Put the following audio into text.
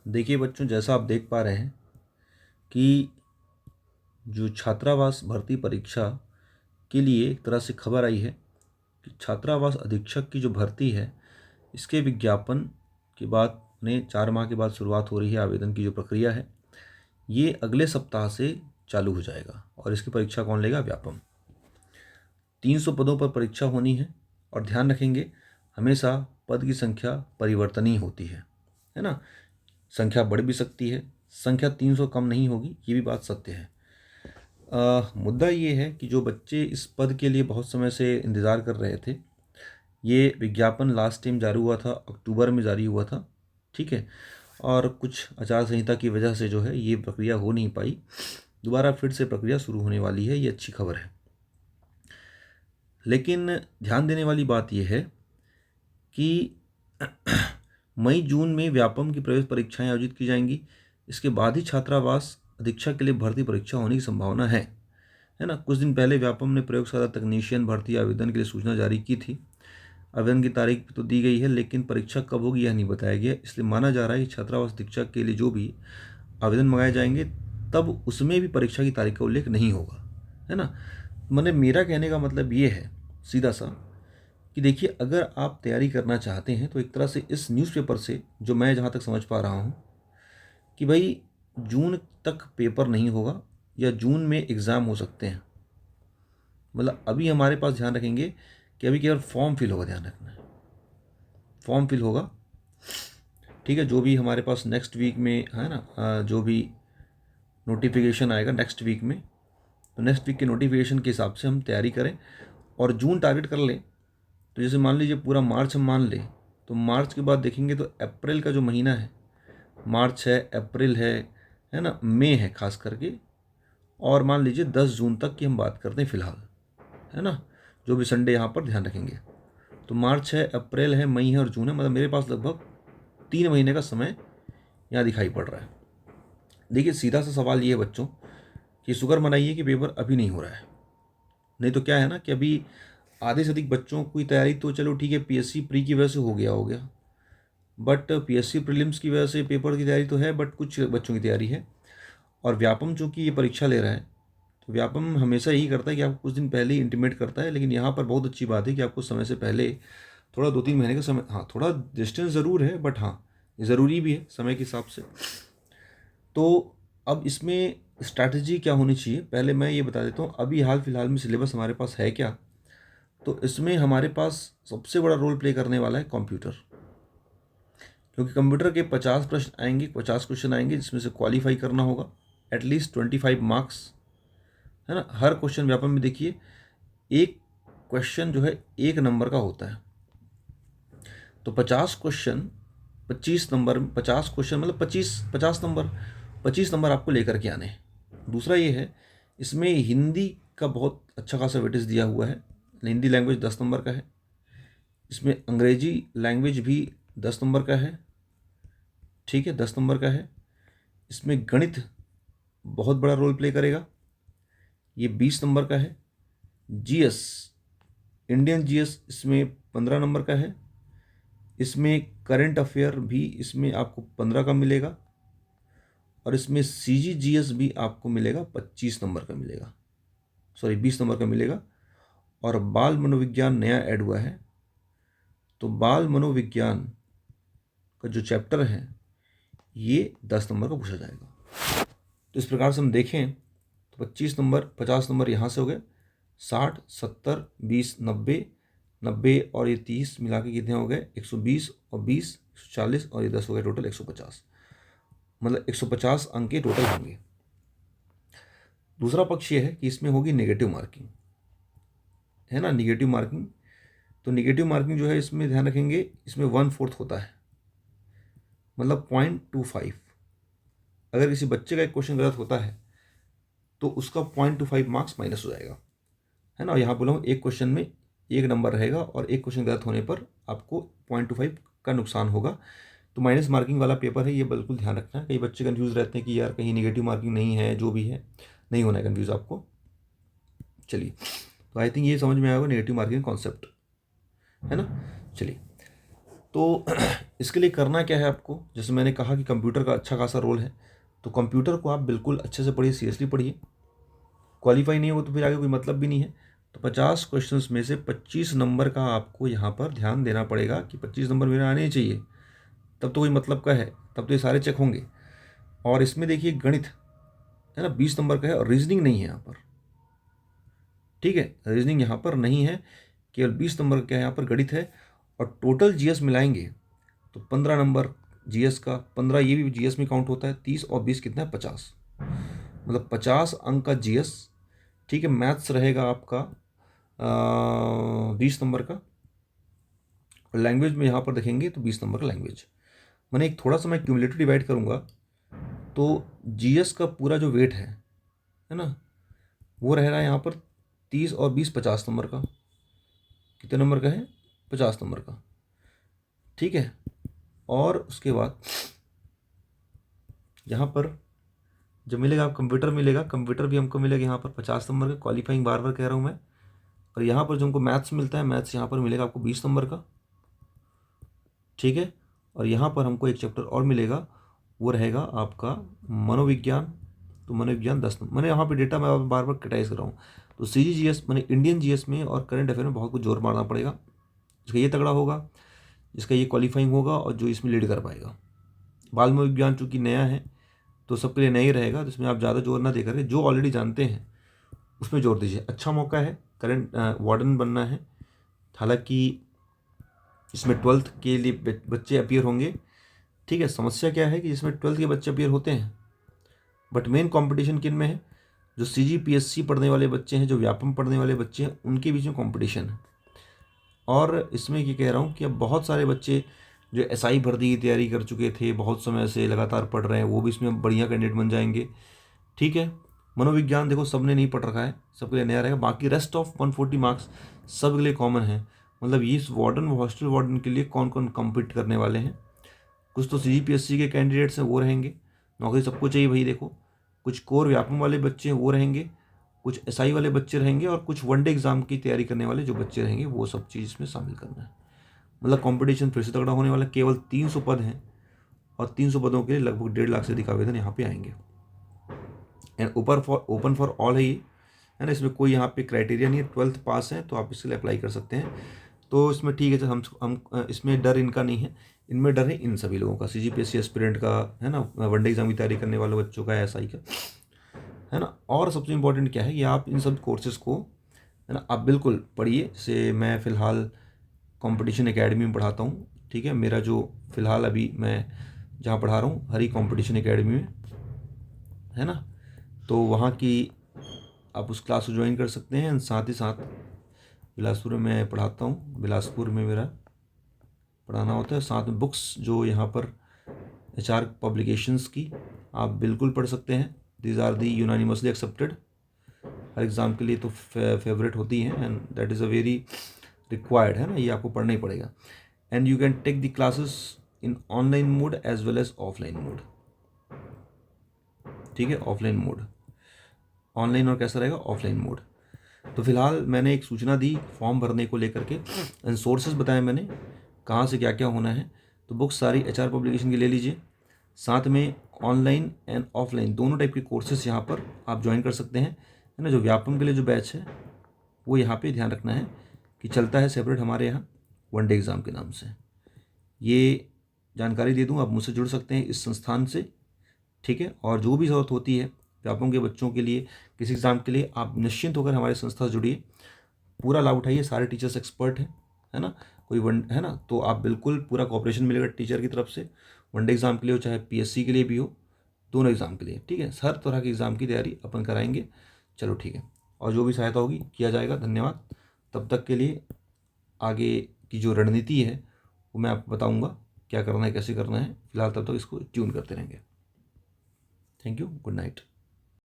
देखिए बच्चों, जैसा आप देख पा रहे हैं कि जो छात्रावास भर्ती परीक्षा के लिए एक तरह से खबर आई है कि छात्रावास अधीक्षक की जो भर्ती है, इसके विज्ञापन के बाद उन्हें 4 माह के बाद शुरुआत हो रही है। आवेदन की जो प्रक्रिया है ये अगले सप्ताह से चालू हो जाएगा और इसकी परीक्षा कौन लेगा? व्यापम। 300 पदों पर परीक्षा होनी है और ध्यान रखेंगे हमेशा पद की संख्या परिवर्तनीय होती है ना। संख्या बढ़ भी सकती है, संख्या 300 कम नहीं होगी, ये भी बात सत्य है। मुद्दा ये है कि जो बच्चे इस पद के लिए बहुत समय से इंतज़ार कर रहे थे, ये विज्ञापन लास्ट टाइम जारी हुआ था, अक्टूबर में जारी हुआ था, ठीक है। और कुछ आचार संहिता की वजह से जो है ये प्रक्रिया हो नहीं पाई। दोबारा फिर से प्रक्रिया शुरू होने वाली है, ये अच्छी खबर है। लेकिन ध्यान देने वाली बात यह है कि मई जून में व्यापम की प्रवेश परीक्षाएं आयोजित की जाएंगी। इसके बाद ही छात्रावास अधीक्षक के लिए भर्ती परीक्षा होने की संभावना है ना। कुछ दिन पहले व्यापम ने प्रयोगशाला तकनीशियन भर्ती आवेदन के लिए सूचना जारी की थी। आवेदन की तारीख तो दी गई है, लेकिन परीक्षा कब होगी यह नहीं बताया गया। इसलिए माना जा रहा है कि छात्रावास अधीक्षक के लिए जो भी आवेदन मंगाए जाएंगे तब उसमें भी परीक्षा की तारीख का उल्लेख नहीं होगा, है ना। मैंने मेरा कहने का मतलब ये है सीधा सा कि देखिए, अगर आप तैयारी करना चाहते हैं तो एक तरह से इस न्यूज़पेपर से, जो मैं जहाँ तक समझ पा रहा हूँ, कि भाई जून तक पेपर नहीं होगा या जून में एग्ज़ाम हो सकते हैं। मतलब अभी हमारे पास ध्यान रखेंगे कि अभी केवल फॉर्म फिल होगा, ध्यान रखना है, फॉर्म फिल होगा, ठीक है। जो भी हमारे पास नेक्स्ट वीक में है ना, जो भी नोटिफिकेशन आएगा नेक्स्ट वीक में, तो नेक्स्ट वीक के नोटिफिकेशन के हिसाब से हम तैयारी करें और जून टारगेट कर लें। तो जैसे मान लीजिए पूरा मार्च हम मान लें, तो मार्च के बाद देखेंगे तो अप्रैल का जो महीना है, मार्च है, अप्रैल है ना, मई है खास करके, और मान लीजिए 10 जून तक की हम बात करते हैं फ़िलहाल, है ना, जो भी संडे यहाँ पर ध्यान रखेंगे। तो मार्च है, अप्रैल है, मई है और जून है, मतलब मेरे पास लगभग 3 महीने का समय यहाँ दिखाई पड़ रहा है। देखिए, सीधा सा सवाल ये है बच्चों कि शुक्र मनाइए कि पेपर अभी नहीं हो रहा है। नहीं तो क्या है ना कि अभी आधे से अधिक बच्चों की तैयारी तो चलो ठीक है, पीएससी प्री की वजह से हो गया, बट पीएससी प्रीलिम्स की वजह से पेपर की तैयारी तो है, बट कुछ बच्चों की तैयारी है। और व्यापम चूँकि ये परीक्षा ले रहा है, तो व्यापम हमेशा यही करता है कि आपको कुछ दिन पहले ही इंटीमेट करता है। लेकिन यहाँ पर बहुत अच्छी बात है कि आपको समय से पहले थोड़ा 2-3 महीने का समय, हाँ थोड़ा डिस्टेंस ज़रूर है, बट हाँ ज़रूरी भी है समय के हिसाब से। तो अब इसमें स्ट्रैटेजी क्या होनी चाहिए, पहले मैं ये बता देता हूँ। अभी हाल फिलहाल में सिलेबस हमारे पास है क्या, तो इसमें हमारे पास सबसे बड़ा रोल प्ले करने वाला है कंप्यूटर, क्योंकि कंप्यूटर के 50 प्रश्न आएंगे, 50 क्वेश्चन आएंगे, जिसमें से क्वालिफाई करना होगा एटलीस्ट 25 मार्क्स, है ना। हर क्वेश्चन व्यापम में देखिए, एक क्वेश्चन जो है 1 नंबर का होता है, तो 50 क्वेश्चन 25 नंबर, 50 क्वेश्चन मतलब 50 नंबर आपको लेकर के आने हैं। दूसरा ये है, इसमें हिंदी का बहुत अच्छा खासा वेटेज दिया हुआ है, हिंदी लैंग्वेज 10 नंबर का है। इसमें अंग्रेजी लैंग्वेज भी 10 नंबर का है, ठीक है, 10 नंबर का है। इसमें गणित बहुत बड़ा रोल प्ले करेगा, ये 20 नंबर का है। जीएस, इंडियन जीएस इसमें 15 नंबर का है। इसमें करंट अफेयर भी इसमें आपको 15 का मिलेगा, और इसमें सीजीजीएस भी आपको मिलेगा 25 नंबर का मिलेगा, सॉरी 20 नंबर का मिलेगा। और बाल मनोविज्ञान नया ऐड हुआ है, तो बाल मनोविज्ञान का जो चैप्टर है ये 10 नंबर का पूछा जाएगा। तो इस प्रकार से हम देखें तो 25 नंबर, 50 नंबर यहाँ से हो गए, 60, 70, 20, 90, 90 और ये 30 मिला के कितने हो गए, 120 और 20, 140 और ये 10 हो गए, टोटल 150, मतलब 150 अंक के टोटल होंगे। दूसरा पक्ष ये है कि इसमें होगी नेगेटिव मार्किंग, है ना, निगेटिव मार्किंग। तो निगेटिव मार्किंग जो है इसमें ध्यान रखेंगे, इसमें 1/4 होता है, मतलब 0.25। अगर किसी बच्चे का एक क्वेश्चन गलत होता है तो उसका 0.25 मार्क्स माइनस हो जाएगा, है ना। यहाँ बोला हूँ एक क्वेश्चन में 1 नंबर रहेगा और एक क्वेश्चन गलत होने पर आपको 0.25 का नुकसान होगा। तो माइनस मार्किंग वाला पेपर है, ये बिल्कुल ध्यान रखना है। कई बच्चे कंफ्यूज रहते हैं कि यार कहीं निगेटिव मार्किंग नहीं है, जो भी है नहीं होना है कंफ्यूज आपको। चलिए, तो आई थिंक ये समझ में आएगा नेगेटिव मार्किंग कॉन्सेप्ट, है ना। चलिए, तो इसके लिए करना क्या है आपको, जैसे मैंने कहा कि कंप्यूटर का अच्छा खासा रोल है, तो कंप्यूटर को आप बिल्कुल अच्छे से पढ़िए, सीरियसली पढ़िए। क्वालिफाई नहीं हो तो फिर आगे कोई मतलब भी नहीं है। तो 50 क्वेश्चंस में से 25 नंबर का आपको यहाँ पर ध्यान देना पड़ेगा कि 25 नंबर मेरे आने चाहिए, तब तो कोई मतलब का है, तब तो ये सारे चेक होंगे। और इसमें देखिए गणित है ना 20 नंबर का है, और रीजनिंग नहीं है यहाँ पर, ठीक है, रीजनिंग यहाँ पर नहीं है, केवल 20 नंबर का क्या है यहाँ पर गणित है। और टोटल जीएस मिलाएंगे तो 15 नंबर जीएस का, 15 ये भी जीएस में काउंट होता है, 30 और 20 कितना है 50, मतलब 50 अंक का जीएस, ठीक है। मैथ्स रहेगा आपका 20 नंबर का, और लैंग्वेज में यहाँ पर देखेंगे तो 20 नंबर का लैंग्वेज। मैंने एक थोड़ा सा मैं क्यूमुलेटिव डिवाइड करूँगा तो जीएस का पूरा जो वेट है ना, वो रह रहा है यहाँ पर 30 और 20 50 नंबर का। कितने नंबर का है? 50 नंबर का, ठीक है। और उसके बाद यहाँ पर जब मिलेगा आप कंप्यूटर मिलेगा, कंप्यूटर भी हमको मिलेगा यहाँ पर 50 नंबर का, क्वालिफाइंग बार बार कह रहा हूँ मैं। और यहाँ पर जो हमको मैथ्स मिलता है, मैथ्स यहाँ पर मिलेगा आपको 20 नंबर का, ठीक है। और यहाँ पर हमको एक चैप्टर और मिलेगा, वो रहेगा आपका मनोविज्ञान, तो मनोविज्ञान 10 नंबर। मैंने यहाँ पे डेटा मैं बार बार क्रिटाइज कर रहा हूँ। तो CGGS मैंने इंडियन जीएस में और करंट अफेयर में बहुत कुछ जोर मारना पड़ेगा, जिसका ये तगड़ा होगा, जिसका ये क्वालिफाइंग होगा और जो इसमें लीड कर पाएगा। बाल मनोविज्ञान चूँकि नया है तो सबके लिए नया ही रहेगा, तो इसमें आप ज़्यादा जोर ना देकर जो ऑलरेडी जानते हैं उसमें जोर दीजिए। अच्छा मौका है, करंट वार्डन बनना है। हालांकि इसमें 12th के लिए बच्चे अपीयर होंगे, ठीक है। समस्या क्या है कि इसमें 12th के बच्चे अपीयर होते हैं, बट मेन कंपटीशन किन में है? जो CGPSC पढ़ने वाले बच्चे हैं, जो व्यापम पढ़ने वाले बच्चे हैं, उनके बीच में कंपटीशन है। और इसमें ये कह रहा हूँ कि अब बहुत सारे बच्चे जो SI भर्ती की तैयारी कर चुके थे, बहुत समय से लगातार पढ़ रहे हैं, वो भी इसमें बढ़िया कैंडिडेट बन जाएंगे, ठीक है। मनोविज्ञान देखो सबने नहीं पढ़ रखा है, सबके लिए नया रहेगा। बाकी रेस्ट ऑफ 140 मार्क्स सब के लिए कॉमन है। मतलब ये वार्डन, हॉस्टल वार्डन के लिए कौन कौन कम्पीट करने वाले हैं? कुछ तो CGPSC के कैंडिडेट्स हैं, वो रहेंगे, नौकरी सबको चाहिए भाई देखो। कुछ कोर व्यापम वाले बच्चे हैं वो रहेंगे, कुछ SI वाले बच्चे रहेंगे, और कुछ वनडे एग्जाम की तैयारी करने वाले जो बच्चे रहेंगे, वो सब चीज़ इसमें शामिल करना है। मतलब कंपटीशन फिर से तगड़ा होने वाला। केवल 300 पद हैं, और 300 पदों के लिए लगभग 1.5 लाख से अधिक आवेदन यहाँ पे आएंगे। एंड ओपन फॉर ऑल है ये, है ना। इसमें कोई यहाँ पे क्राइटेरिया नहीं है, 12th पास है तो आप इसके लिए अप्लाई कर सकते हैं। तो इसमें ठीक है, तो हम इसमें डर इनका नहीं है, इनमें डर है इन सभी लोगों का, CGPSC एस्पिरेंट का, है ना, वनडे एग्जाम की तैयारी करने वाले बच्चों का, SI का, है ना। और सबसे इम्पोर्टेंट क्या है कि आप इन सब कोर्सेज़ को, है ना, आप बिल्कुल पढ़िए। जैसे मैं फ़िलहाल कंपटीशन एकेडमी में पढ़ाता हूँ, ठीक है। मेरा जो फ़िलहाल अभी मैं जहाँ पढ़ा रहा हूँ, हरी कंपटीशन एकेडमी में, है ना, तो वहाँ की आप उस क्लास को ज्वाइन कर सकते हैं। साथ ही साथ बिलासपुर में मैं पढ़ाता हूँ, बिलासपुर में मेरा पढ़ाना होता है। साथ में बुक्स जो यहाँ पर HR पब्लिकेशंस की आप बिल्कुल पढ़ सकते हैं। These are the unanimously accepted, हर एग्ज़ाम के लिए तो फेवरेट होती हैं, and that is a very required, है ना, ये आपको पढ़ना ही पड़ेगा। And you can take the classes in online mode as well as offline mode, ठीक है। ऑफलाइन मोड, ऑनलाइन और कैसा रहेगा? Offline mode. तो फिलहाल मैंने एक सूचना दी फॉर्म भरने को लेकर के, एंड सोर्सेज बताए मैंने कहाँ से क्या क्या होना है। तो बुक्स सारी HR पब्लिकेशन की ले लीजिए, साथ में ऑनलाइन एंड ऑफलाइन दोनों टाइप के कोर्सेज यहाँ पर आप ज्वाइन कर सकते हैं, है ना। जो व्यापम के लिए जो बैच है वो यहाँ पे ध्यान रखना है कि चलता है सेपरेट हमारे यहाँ वनडे एग्ज़ाम के नाम से। ये जानकारी दे दूँ, आप मुझसे जुड़ सकते हैं इस संस्थान से, ठीक है। और जो भी ज़रूरत होती है व्यापम के बच्चों के लिए, किसी एग्ज़ाम के लिए, आप निश्चिंत होकर हमारे संस्था से जुड़िए, पूरा लाभ उठाइए। सारे टीचर्स एक्सपर्ट हैं, है ना। कोई वन, है ना, तो आप बिल्कुल पूरा कॉपरेशन मिलेगा टीचर की तरफ से, वनडे एग्ज़ाम के लिए हो चाहे PSC के लिए भी हो, दोनों एग्ज़ाम के लिए, ठीक है। हर तरह की एग्ज़ाम की तैयारी अपन कराएंगे। चलो ठीक है, और जो भी सहायता होगी किया जाएगा। धन्यवाद। तब तक के लिए आगे की जो रणनीति है वो मैं आपको बताऊँगा क्या करना है, कैसे करना है। फिलहाल तब तक इसको ट्यून करते रहेंगे। Thank you, good night.